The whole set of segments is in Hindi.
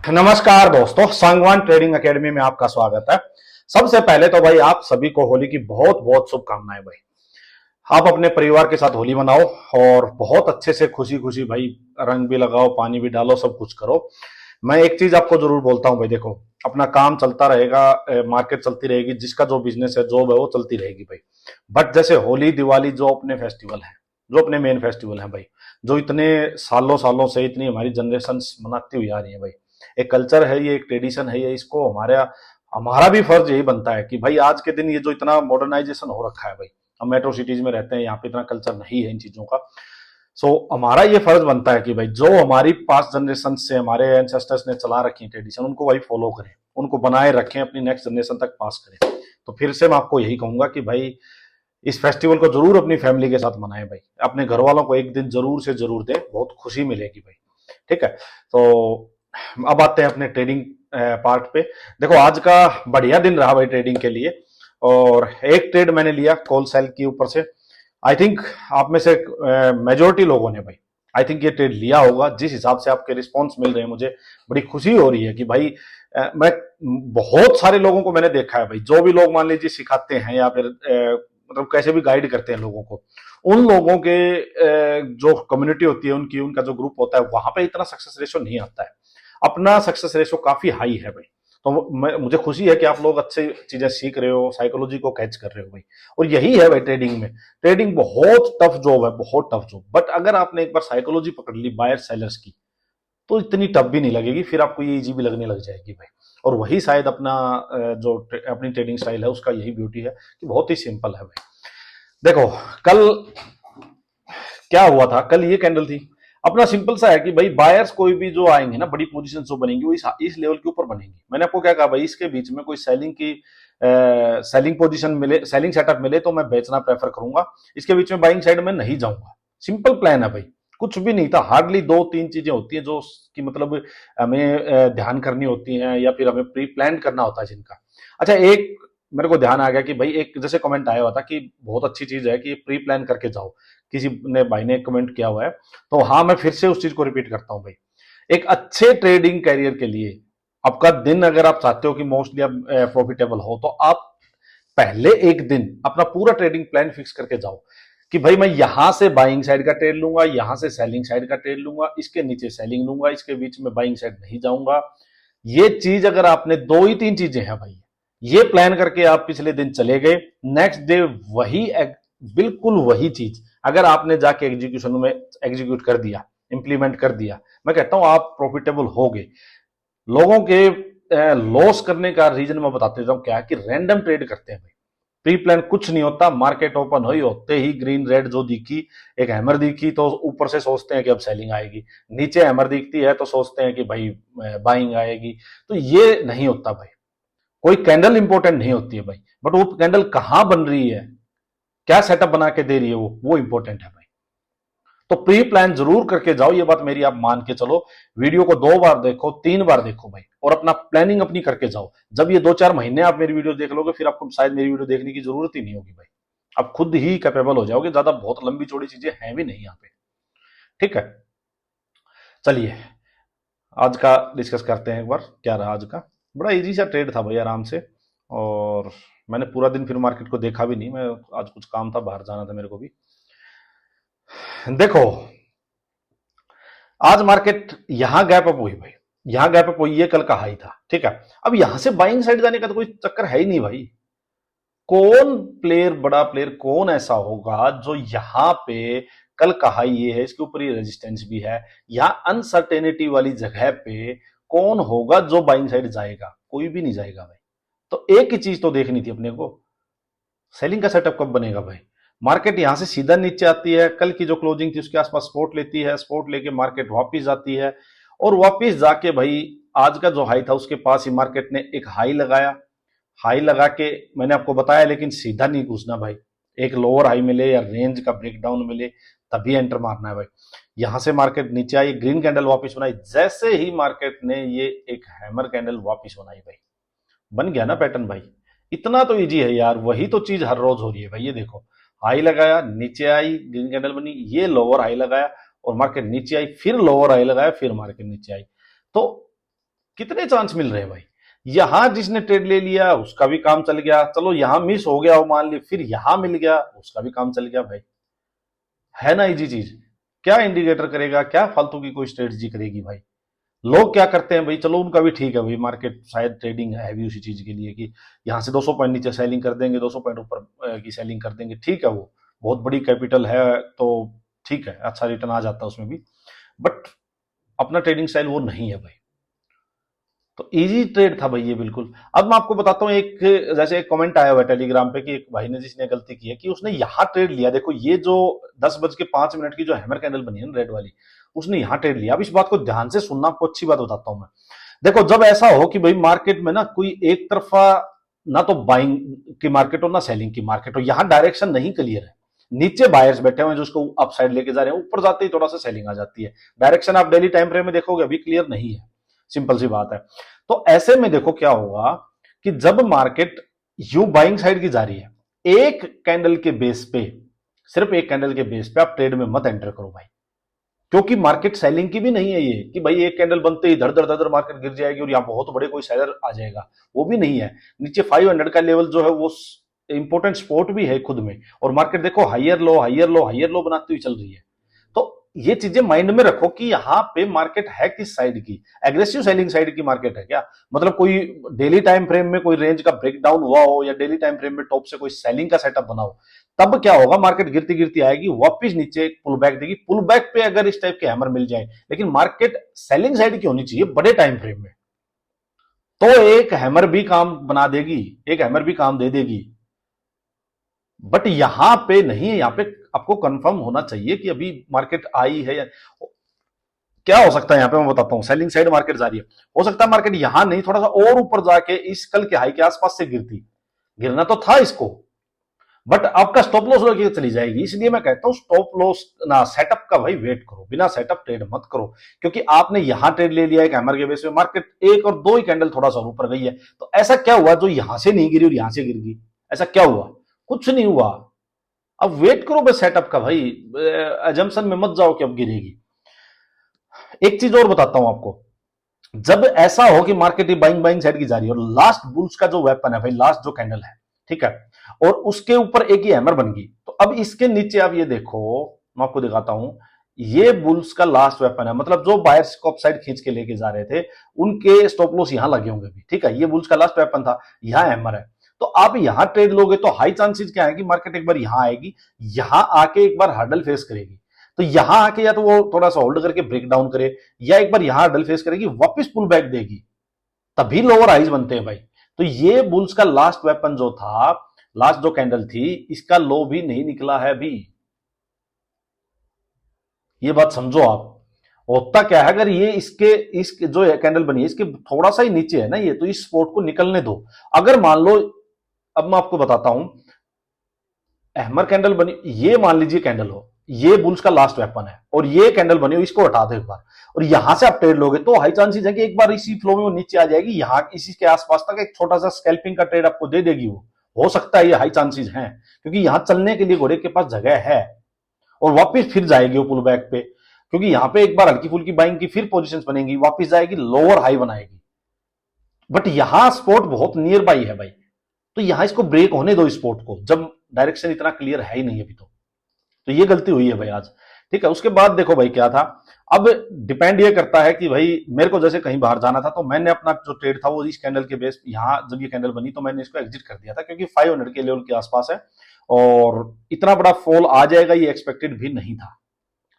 नमस्कार दोस्तों, सांगवान ट्रेडिंग एकेडमी में आपका स्वागत है। सबसे पहले तो भाई आप सभी को होली की बहुत बहुत शुभकामनाएं। भाई आप अपने परिवार के साथ होली मनाओ और बहुत अच्छे से खुशी खुशी भाई रंग भी लगाओ, पानी भी डालो, सब कुछ करो। मैं एक चीज आपको जरूर बोलता हूं भाई, देखो अपना काम चलता रहेगा, मार्केट चलती रहेगी, जिसका जो बिजनेस है, जॉब है, वो चलती रहेगी भाई। बट जैसे होली दिवाली जो अपने फेस्टिवल है, जो अपने मेन फेस्टिवल है भाई, जो इतने सालों सालों से इतनी हमारी जनरेशन मनाती हुई आ रही है भाई, एक कल्चर है, ये एक ट्रेडिशन है, ये इसको हमारा भी फर्ज यही बनता है कि भाई आज के दिन ये जो इतना मॉडर्नाइजेशन हो रखा है भाई, हम मेट्रो सिटीज में रहते हैं, यहाँ पे इतना कल्चर नहीं है इन चीजों का। हमारा ये फर्ज बनता है कि भाई जो हमारी पास्ट जनरेशन से हमारे एंसेस्टर्स ने चला रखी ट्रेडिशन, उनको भाई फॉलो करें, उनको बनाए रखें, अपनी नेक्स्ट जनरेशन तक पास करें। तो फिर से मैं आपको यही कहूंगा कि भाई इस फेस्टिवल को जरूर अपनी फैमिली के साथ मनाएं भाई, अपने घर वालों को एक दिन जरूर से जरूर दें, बहुत खुशी मिलेगी भाई। ठीक है, तो अब आते हैं अपने ट्रेडिंग पार्ट पे। देखो आज का बढ़िया दिन रहा भाई ट्रेडिंग के लिए, और एक ट्रेड मैंने लिया कॉल सेल के ऊपर से। आई थिंक आप में से मेजोरिटी लोगों ने भाई आई थिंक ये ट्रेड लिया होगा। जिस हिसाब से आपके रिस्पॉन्स मिल रहे हैं, मुझे बड़ी खुशी हो रही है कि भाई मैं बहुत सारे लोगों को मैंने देखा है भाई, जो भी लोग मान लीजिए सिखाते हैं या फिर मतलब कैसे भी गाइड करते हैं लोगों को, उन लोगों के जो कम्युनिटी होती है, उनका जो ग्रुप होता है, वहां पे इतना सक्सेस रेशो नहीं आता है। अपना सक्सेस रेशो काफी हाई है भाई। तो मुझे खुशी है कि आप लोग अच्छे चीजें सीख रहे हो, साइकोलॉजी को कैच कर रहे हो भाई। और यही है भाई ट्रेडिंग में, ट्रेडिंग बहुत टफ जॉब है, बहुत टफ जॉब। बट अगर आपने एक बार साइकोलॉजी पकड़ ली बायर सेलर्स की, तो इतनी टफ भी नहीं लगेगी, फिर आपको ये इजी भी लगने लग जाएगी भाई। और वही शायद अपना जो अपनी ट्रेडिंग स्टाइल है, उसका यही ब्यूटी है कि बहुत ही सिंपल है भाई। देखो कल क्या हुआ था, कल ये कैंडल थी, अपना सिंपल सा है कि भाई बायर्स कोई भी जो आएंगे ना, बड़ी पोजीशन जो बनेंगी, वो इस लेवल के ऊपर बनेंगी। मैंने आपको क्या कहा भाई, इसके बीच में कोई सेलिंग पोजीशन मिले, सेलिंग सेटअप मिले तो मैं बेचना प्रेफर करूंगा। इसके बीच में बाइंग साइड में नहीं जाऊंगा। सिंपल प्लान है भाई, कुछ भी नहीं था। हार्डली दो तीन चीजें होती हैं जो कि मतलब हमें ध्यान करनी होती हैं, या फिर हमें प्री प्लान करना होता है जिनका। अच्छा, एक मेरे को ध्यान आ गया कि भाई एक जैसे कमेंट आया हुआ था कि बहुत अच्छी चीज है कि प्री प्लान करके जाओ, किसी ने भाई ने कमेंट किया हुआ है। तो हाँ, मैं फिर से उस चीज को रिपीट करता हूं भाई। एक अच्छे ट्रेडिंग कैरियर के लिए आपका दिन, अगर आप चाहते हो कि मोस्टली आप प्रॉफिटेबल हो, तो आप पहले एक दिन अपना पूरा ट्रेडिंग प्लान फिक्स करके जाओ कि भाई मैं यहां से बाइंग साइड का ट्रेड लूंगा, यहां से सेलिंग साइड का ट्रेड लूंगा, इसके नीचे सेलिंग लूंगा, इसके बीच में बाइंग साइड नहीं जाऊंगा। ये चीज अगर आपने दो ही तीन चीजें हैं भाई, ये प्लान करके आप पिछले दिन चले गए, नेक्स्ट डे वही बिल्कुल वही चीज अगर आपने जाके एग्जीक्यूशन में एग्जीक्यूट कर दिया, इंप्लीमेंट कर दिया, मैं कहता हूं आप प्रॉफिटेबल हो गए। लोगों के लॉस करने का रीजन मैं बताते जाऊं क्या है, कि रैंडम ट्रेड करते हैं भाई। प्री प्लान कुछ नहीं होता, मार्केट ओपन हुई होते ही ग्रीन रेड जो दिखी, एक हैमर दिखी, तो ऊपर से सोचते हैं कि अब सेलिंग आएगी, नीचे हैमर दिखती है तो सोचते हैं कि भाई बाइंग आएगी। तो ये नहीं होता भाई, कोई कैंडल इंपॉर्टेंट नहीं होती है भाई, बट वो कैंडल कहां बन रही है, क्या सेटअप बना के दे रही है, वो इंपॉर्टेंट है भाई। तो प्री प्लान जरूर करके जाओ, ये बात मेरी आप मान के चलो। वीडियो को 2 बार देखो, 3 बार देखो भाई, और अपना प्लानिंग अपनी करके जाओ। जब ये 2-4 महीने आप मेरी वीडियो देख लोगे, फिर आपको शायद मेरी वीडियो देखने की जरूरत ही नहीं होगी भाई। आप खुद ही कैपेबल हो जाओगे, ज्यादा बहुत लंबी चौड़ी चीजें हैं भी नहीं यहाँ पे। ठीक है, चलिए आज का डिस्कस करते हैं एक बार। क्या रहा आज का, बड़ा इजी सा ट्रेड था भाई, आराम से। और मैंने पूरा दिन फिर मार्केट को देखा भी नहीं, मैं आज कुछ काम था, बाहर जाना था मेरे को भी। देखो आज मार्केट यहां गैप अप हुई भाई, यहां गैप अप हुई, ये कल का हाई था। ठीक है, अब यहां से बाइंग साइड जाने का तो कोई चक्कर है ही नहीं भाई। कौन प्लेयर, बड़ा प्लेयर कौन ऐसा होगा जो यहां पे, कल का हाई ये है, इसके ऊपर ये रेजिस्टेंस भी है, यहां अनसर्टेनिटी वाली जगह पे कौन होगा जो बाइंग साइड जाएगा? कोई भी नहीं जाएगा भाई। तो एक ही चीज तो देखनी थी अपने को, सेलिंग का सेटअप कब बनेगा भाई। मार्केट यहां से सीधा नीचे आती है, कल की जो क्लोजिंग थी उसके आसपास सपोर्ट लेती है, सपोर्ट लेके मार्केट वापस जाती है, और वापस जाके भाई आज का जो हाई था उसके पास ही मार्केट ने एक हाई लगाया। हाई लगा के मैंने आपको बताया, लेकिन सीधा नहीं घुसना भाई, एक लोअर हाई मिले या रेंज का ब्रेकडाउन मिले तभी एंटर मारना है भाई। यहां से मार्केट नीचे आई, ग्रीन कैंडल वापस बनाई, जैसे ही मार्केट ने ये एक हैमर कैंडल वापस बनाई भाई, बन गया ना पैटर्न भाई। इतना तो इजी है यार, वही तो चीज हर रोज हो रही है भाई। ये देखो, हाई लगाया, नीचे आई, ग्रीन कैंडल बनी, ये लोअर हाई लगाया और मार्केट नीचे आई, फिर लोअर हाई लगाया, फिर मार्केट नीचे आई। तो कितने चांस मिल रहे हैं भाई। यहां जिसने ट्रेड ले लिया उसका भी काम चल गया, चलो यहां मिस हो गया वो मान ली, फिर यहां मिल गया उसका भी काम चल गया भाई। है ना इजी चीज। क्या इंडिकेटर करेगा, क्या फालतू की कोई स्ट्रेटजी करेगी भाई। लोग क्या करते हैं भाई, चलो उनका भी ठीक है भाई, मार्केट शायद ट्रेडिंग है भी उसी चीज के लिए कि यहां से 200 पॉइंट नीचे सेलिंग कर देंगे, 200 पॉइंट ऊपर की सेलिंग कर देंगे, ठीक है, वो बहुत बड़ी कैपिटल है तो ठीक है, अच्छा रिटर्न आ जाता है उसमें भी। बट अपना ट्रेडिंग स्टाइल वो नहीं है भाई। तो इजी ट्रेड था भाई ये बिल्कुल। अब मैं आपको बताता हूँ एक, जैसे एक कमेंट आया हुआ है टेलीग्राम पे कि एक भाई ने जिसने गलती की है कि उसने यहां ट्रेड लिया, देखो ये जो 10:05 की जो हैमर कैंडल बनी है ना रेड वाली, उसने यहां ट्रेड लिया। अब इस बात को ध्यान से सुनना, आपको अच्छी बात बताता हूं मैं। देखो जब ऐसा हो कि भाई मार्केट में ना कोई एक तरफा, ना तो बाइंग की मार्केट हो ना सेलिंग की मार्केट हो, यहां डायरेक्शन नहीं क्लियर है, नीचे बायर्स बैठे हुए हैं जो उसको अप साइड लेके जा रहे हैं, ऊपर जाते ही थोड़ा सा सेलिंग आ जाती है। डायरेक्शन आप डेली टाइम फ्रेम में देखोगे अभी क्लियर नहीं है, सिंपल सी बात है। तो ऐसे में देखो क्या होगा कि जब मार्केट यू बाइंग साइड की जा रही है, एक कैंडल के बेस पे, सिर्फ एक कैंडल के बेस पे आप ट्रेड में मत एंटर करो भाई, क्योंकि मार्केट सेलिंग की भी नहीं है ये कि भाई एक कैंडल बनते ही धड़ धड़ धड़ मार्केट गिर जाएगी और यहां बहुत बड़े कोई सेलर आ जाएगा, वो भी नहीं है। नीचे 500 का लेवल जो है वो इंपॉर्टेंट स्पॉट भी है खुद में, और मार्केट देखो हाइयर लो हाइयर लो हाइयर लो बनाती हुई चल रही है। तो ये चीजें माइंड में रखो कि यहां पे मार्केट है किस साइड की, एग्रेसिव सेलिंग साइड की मार्केट है क्या, मतलब कोई डेली टाइम फ्रेम में कोई रेंज का ब्रेकडाउन हुआ हो या डेली टाइम फ्रेम में टॉप से कोई सेलिंग का सेटअप बना हो, तब क्या होगा, मार्केट गिरती गिरती आएगी वापस नीचे पुल बैक देगी, पुल बैक पे अगर इस टाइप के हैमर मिल जाए, लेकिन मार्केट सेलिंग साइड की होनी चाहिए बड़े टाइम फ्रेम में, तो एक हैमर भी काम बना देगी, एक हैमर भी काम दे देगी। बट यहां पे नहीं है, यहां पे आपको कंफर्म होना चाहिए कि अभी मार्केट आई है या क्या हो सकता है। यहां पे मैं बताता हूं, सेलिंग साइड मार्केट जा रही है, हो सकता है मार्केट यहां नहीं थोड़ा सा और ऊपर जाके इस कल के हाई के आसपास से गिरती, गिरना तो था इसको, बट आपका स्टॉप लॉस लगे चली जाएगी। इसलिए मैं कहता हूं स्टॉप लॉस ना सेटअप का भाई वेट करो, बिना सेटअप ट्रेड मत करो, क्योंकि आपने यहां ट्रेड ले लिया एक हैमर के बेस पे, मार्केट एक और दो ही कैंडल थोड़ा सा ऊपर गई है, तो ऐसा क्या हुआ जो यहां से नहीं गिरी और यहां से गिर गई, ऐसा क्या हुआ, कुछ नहीं हुआ। अब वेट करो बस सेटअप का भाई, एजम्पशन में मत जाओ कि अब गिरेगी। एक चीज और बताता हूं आपको, जब ऐसा हो कि मार्केट बाइंग बाइंग साइड की जा रही है और लास्ट बुल्स का जो वेपन है भाई, लास्ट जो कैंडल है, ठीक है, और उसके ऊपर एक ही हैमर बन गई, तो अब इसके नीचे आप ये देखो, मैं आपको दिखाता हूं, ये बुल्स का लास्ट वेपन है, मतलब जो बायर्स को अपसाइड खींच के लेके जा रहे थे उनके स्टॉप लॉस यहां लगे होंगे भी, ठीक है, ये बुल्स का लास्ट वेपन था, यहां हैमर है। तो आप यहां ट्रेड लोगे तो हाई चांसेस क्या है कि मार्केट एक बार यहां आएगी, यहां आके एक बार हर्डल फेस करेगी, तो यहां आके या तो वो थोड़ा सा होल्ड करके ब्रेक डाउन करे, या एक बार यहां हर्डल फेस करेगी वापस पुल बैक देगी, तभी लोअर हाइज बनते हैं भाई। तो ये बुल्स का लास्ट वेपन जो था, लास्ट जो कैंडल थी, इसका लो भी नहीं निकला है अभी, ये बात समझो आप। होता क्या है, अगर ये इस जो कैंडल बनी है इसके थोड़ा सा ही नीचे है ना ये, तो इस स्पॉट को निकलने दो। अगर मान लो, अब मैं आपको बताता हूं, हैमर कैंडल बनी, ये मान लीजिए कैंडल हो, ये बुल्स का लास्ट वेपन है और ये कैंडल बनी हो, इसको हटा दो एक बार, और यहां से आप ट्रेड लोगे तो हाई चांसेस है कि एक बार इसी फ्लो में वो नीचे आ जाएगी, यहां इसी के आसपास तक एक छोटा सा स्कैल्पिंग का ट्रेड आपको दे देगी वो, हो सकता है, ये हाई चांसेस हैं, क्योंकि यहां चलने के लिए घोड़े के पास जगह है, और वापस फिर जाएगी वो पुल बैक पे, क्योंकि यहां पे एक बार हल्की फुल्की बाइंग की फिर पोजीशंस बनेगी, वापस जाएगी लोअर हाई बनाएगी, बट यहां स्पॉट बहुत नियर बाई है भाई, तो यहां इसको ब्रेक होने दो स्पॉट को, जब डायरेक्शन इतना क्लियर है ही नहीं अभी तो ये गलती हुई है भाई आज, ठीक है। उसके बाद देखो भाई क्या था, अब डिपेंड ये करता है कि भाई मेरे को जैसे कहीं बाहर जाना था, तो मैंने अपना जो ट्रेड था वो इस कैंडल के बेस, यहां जब ये कैंडल बनी तो मैंने इसको एग्जिट कर दिया था, क्योंकि 500 के लेवल के आसपास है और इतना बड़ा फॉल आ जाएगा ये एक्सपेक्टेड भी नहीं था,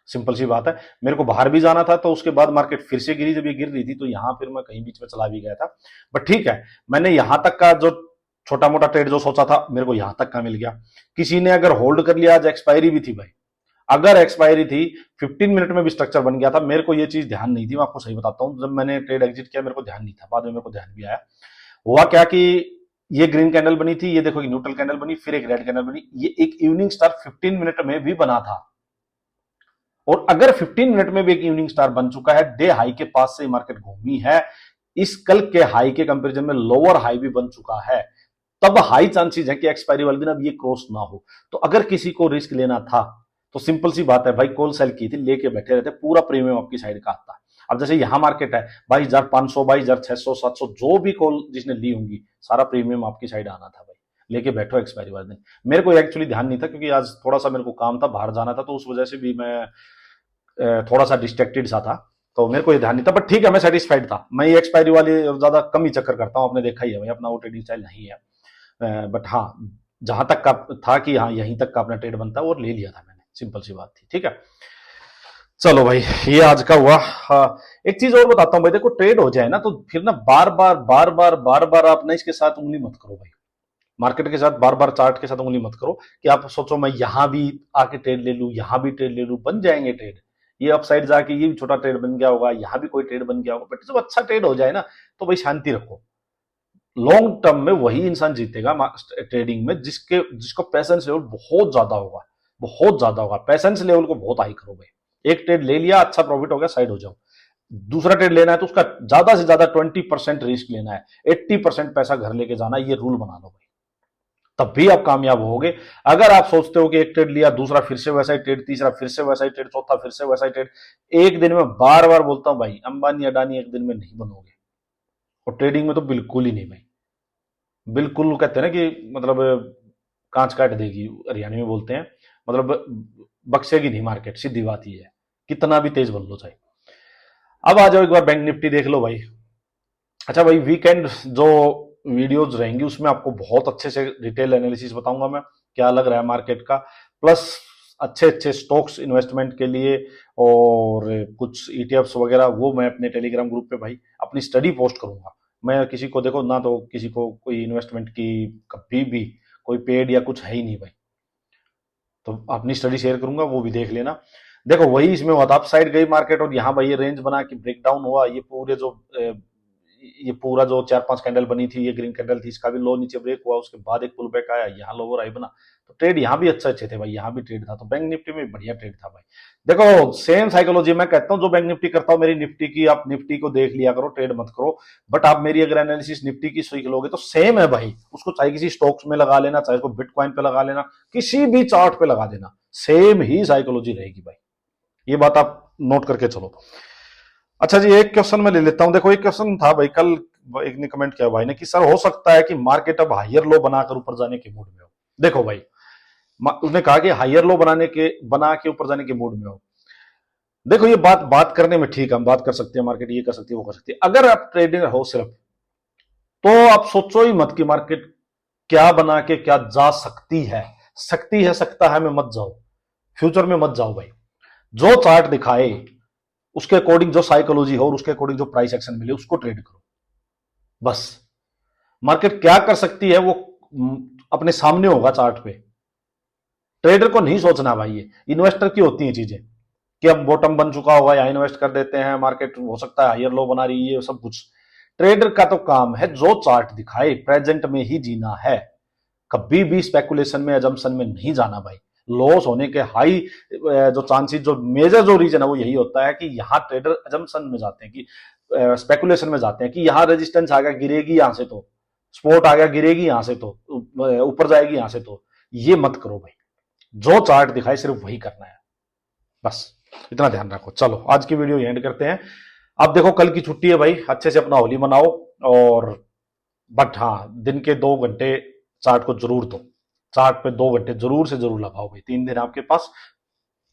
सिंपल सी बात है। मेरे को बाहर भी जाना था, तो उसके बाद मार्केट फिर से गिरी, जब ये गिर रही थी तो यहां फिर मैं कहीं बीच में चला भी गया था, बट ठीक है, मैंने यहां तक का जो छोटा मोटा ट्रेड जो सोचा था मेरे को यहां तक का मिल गया। किसी ने अगर होल्ड कर लिया, आज एक्सपायरी भी थी भाई, अगर एक्सपायरी थी 15 मिनट में भी स्ट्रक्चर बन गया था, मेरे को ये चीज ध्यान नहीं थी, मैं आपको सही बताता हूं, जब मैंने ट्रेड एग्जिट किया मेरे को ध्यान नहीं था, बाद में मेरे को ध्यान भी आया। हुआ क्या कि ये ग्रीन कैंडल बनी थी, ये देखो एक न्यूट्रल कैंडल बनी, फिर एक रेड कैंडल बनी, ये एक इवनिंग स्टार 15 मिनट में भी बना था, और अगर 15 मिनट में भी एक इवनिंग स्टार बन चुका है, डे हाई के पास से मार्केट घूमी है, इस कल के हाई के कंपैरिजन में लोअर हाई भी बन चुका है, तब हाई चांसेस है कि एक्सपायरी वाले दिन अब ये क्रॉस ना हो। तो अगर किसी को रिस्क लेना था तो सिंपल सी बात है भाई, कॉल सेल की थी, लेके बैठे रहते, पूरा प्रीमियम आपकी साइड का आता। अब जैसे यहाँ मार्केट है 22,500, 22,600, 700, जो भी कॉल जिसने ली होंगी सारा प्रीमियम आपकी साइड आना था भाई। लेके बैठो एक्सपायरी वाले दिन। मेरे को एक्चुअली ध्यान नहीं था क्योंकि आज थोड़ा सा मेरे को काम था, बाहर जाना था, तो उस वजह से भी मैं थोड़ा सा डिस्ट्रैक्टेड सा था, तो मेरे को ये ध्यान नहीं था। बट ठीक है, मैं सेटिस्फाइड था। मैं ये एक्सपायरी वाली ज्यादा कम ही चक्कर करता हूँ, आपने देखा ही है भाई, अपना वो ट्रेडिंग स्टाइल नहीं है। बट हाँ, जहां तक का था कि हाँ यहीं तक का अपना ट्रेड बनता है, और ले लिया था मैंने, सिंपल सी बात थी। ठीक है, चलो भाई, ये आज का हुआ। हाँ, एक चीज और बताता हूँ भाई, देखो ट्रेड हो जाए ना तो फिर ना बार बार आप ना इसके साथ उंगली मत करो भाई। मार्केट के साथ बार बार चार्ट के साथ उंगली मत करो कि आप सोचो मैं यहां भी आके ट्रेड ले लूं, यहां भी ट्रेड ले लूं, बन जाएंगे ट्रेड। ये अपसाइड जाके ये भी छोटा ट्रेड बन गया होगा, यहां भी कोई ट्रेड बन गया होगा, बट जब अच्छा ट्रेड हो जाए ना तो भाई शांति रखो। लॉन्ग टर्म में वही इंसान जीतेगा ट्रेडिंग में जिसके जिसको पैसेंस लेवल बहुत ज्यादा होगा, बहुत ज्यादा होगा। पैसेंस लेवल को बहुत हाई करो भाई। एक ट्रेड ले लिया, अच्छा प्रॉफिट हो गया, साइड हो जाओ। दूसरा ट्रेड लेना है तो उसका ज्यादा से ज्यादा 20% रिस्क लेना है, 80% पैसा घर लेके जाना है, ये रूल बना लो भाई, तब भी आप कामयाब होगे। अगर आप सोचते हो कि एक ट्रेड लिया, दूसरा फिर से वैसा ही ट्रेड, तीसरा फिर से वैसा ही ट्रेड, चौथा फिर से वैसा ही ट्रेड, एक दिन में बार बार बोलता हूं भाई, अंबानी अडानी एक दिन में नहीं बनोगे, और ट्रेडिंग में तो बिल्कुल ही नहीं भाई। बिल्कुल कहते हैं ना कि मतलब कांच काट देगी, हरियाणवी में बोलते हैं, मतलब बख्शेगी नहीं मार्केट, सीधी बात ये है, कितना भी तेज बन लो चाहे। अब आ जाओ एक बार बैंक निफ्टी देख लो भाई। अच्छा भाई, वीकेंड जो वीडियोज रहेंगी उसमें आपको बहुत अच्छे से डिटेल एनालिसिस बताऊंगा मैं, क्या लग रहा है मार्केट का, प्लस अच्छे अच्छे स्टॉक्स इन्वेस्टमेंट के लिए, और कुछ ईटीएफ्स वगैरह, वो मैं अपने टेलीग्राम ग्रुप पे भाई अपनी स्टडी पोस्ट करूंगा। मैं किसी को देखो ना, तो किसी को कोई इन्वेस्टमेंट की कभी भी कोई पेड या कुछ है ही नहीं भाई, तो अपनी स्टडी शेयर करूंगा, वो भी देख लेना। देखो वही इसमें हुआ था, अप साइड गई मार्केट और यहाँ भाई ये रेंज बना के ब्रेकडाउन हुआ, ये पूरे जो ये पूरा जो 4-5 कैंडल बनी थी, ये ग्रीन कैंडल थी, इसका भी लो नीचे ब्रेक हुआ, उसके बाद एक पुल बैक आया, यहाँ लोअर आई बना, तो ट्रेड यहाँ भी अच्छे थे भाई, यहाँ भी ट्रेड था, तो बैंक निफ्टी में बढ़िया ट्रेड था भाई। देखो सेम साइकोलॉजी मैं कहता हूँ, जो बैंक निफ्टी करता हूँ मेरी निफ्टी की, आप निफ्टी को देख लिया करो, ट्रेड मत करो। बट आप मेरी अगर एनालिसिस निफ्टी की सीख लोगे तो सेम है भाई, उसको चाहे किसी स्टॉक्स में लगा लेना, चाहे उसको बिटकॉइन पे लगा लेना, किसी भी चार्ट पे लगा देना, सेम ही साइकोलॉजी रहेगी भाई, ये बात आप नोट करके चलो। अच्छा जी, एक क्वेश्चन मैं ले लेता हूं। देखो एक क्वेश्चन था भाई, कल एक ने कमेंट किया भाई ने कि सर हो सकता है कि मार्केट अब हायर लो बनाकर ऊपर जाने के मूड में हो। देखो भाई, उसने कहा कि हायर लो बना के ऊपर जाने के मूड में हो। देखो ये बात करने में ठीक है, हम बात कर सकते हैं, मार्केट ये कर सकती है, वो कर सकती है। अगर आप ट्रेडर हो सिर्फ, तो आप सोचो ही मत कि मार्केट क्या बना के क्या जा सकती है, सकता है में मत जाओ, फ्यूचर में मत जाओ भाई। जो चार्ट दिखाए उसके अकॉर्डिंग जो साइकोलॉजी हो और उसके अकॉर्डिंग जो प्राइस एक्शन मिले उसको ट्रेड करो बस। मार्केट क्या कर सकती है वो अपने सामने होगा चार्ट पे, ट्रेडर को नहीं सोचना भाई, ये इन्वेस्टर की होती हैं चीजें कि अब बॉटम बन चुका होगा, यहां इन्वेस्ट कर देते हैं, मार्केट हो सकता है हायर लो बना रही है, सब कुछ। ट्रेडर का तो काम है जो चार्ट दिखाए प्रेजेंट में ही जीना है, कभी भी स्पेकुलेशन में, अजम्पशन में नहीं जाना भाई। लॉस होने के हाई जो चांसेस, जो मेजर जो रीजन है वो यही होता है कि यहाँ ट्रेडर अजम्पशन में जाते हैं, कि स्पेकुलेशन में जाते हैं कि यहाँ रेजिस्टेंस आ गया गिरेगी, यहां से तो स्पोर्ट आ गया गिरेगी, यहां से तो ऊपर जाएगी, यहां से तो। ये मत करो भाई, जो चार्ट दिखाए सिर्फ वही करना है बस, इतना ध्यान रखो। चलो आज की वीडियो एंड करते हैं। अब देखो कल की छुट्टी है भाई, अच्छे से अपना होली मनाओ, और बट हाँ दिन के 2 घंटे चार्ट को जरूर दो, चार्ट पे 2 घंटे जरूर से जरूर लगाओ भाई। 3 दिन आपके पास,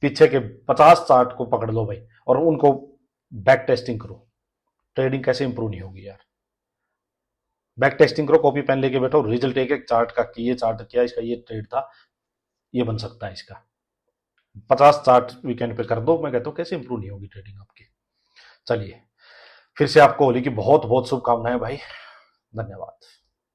पीछे के 50 चार्ट को पकड़ लो भाई और उनको बैक टेस्टिंग करो। ट्रेडिंग कैसे इंप्रूव नहीं होगी यार, बैक टेस्टिंग करो, कॉपी पेन लेके बैठो, रिजल्ट एक एक चार्ट का कि ये चार्ट किया, इसका ये ट्रेड था, ये बन सकता है इसका। 50 चार्ट वीकेंड पे कर दो, मैं कहता हूं कैसे इंप्रूव नहीं होगी ट्रेडिंग आपकी। चलिए, फिर से आपको होली की बहुत बहुत शुभकामनाएं भाई, धन्यवाद।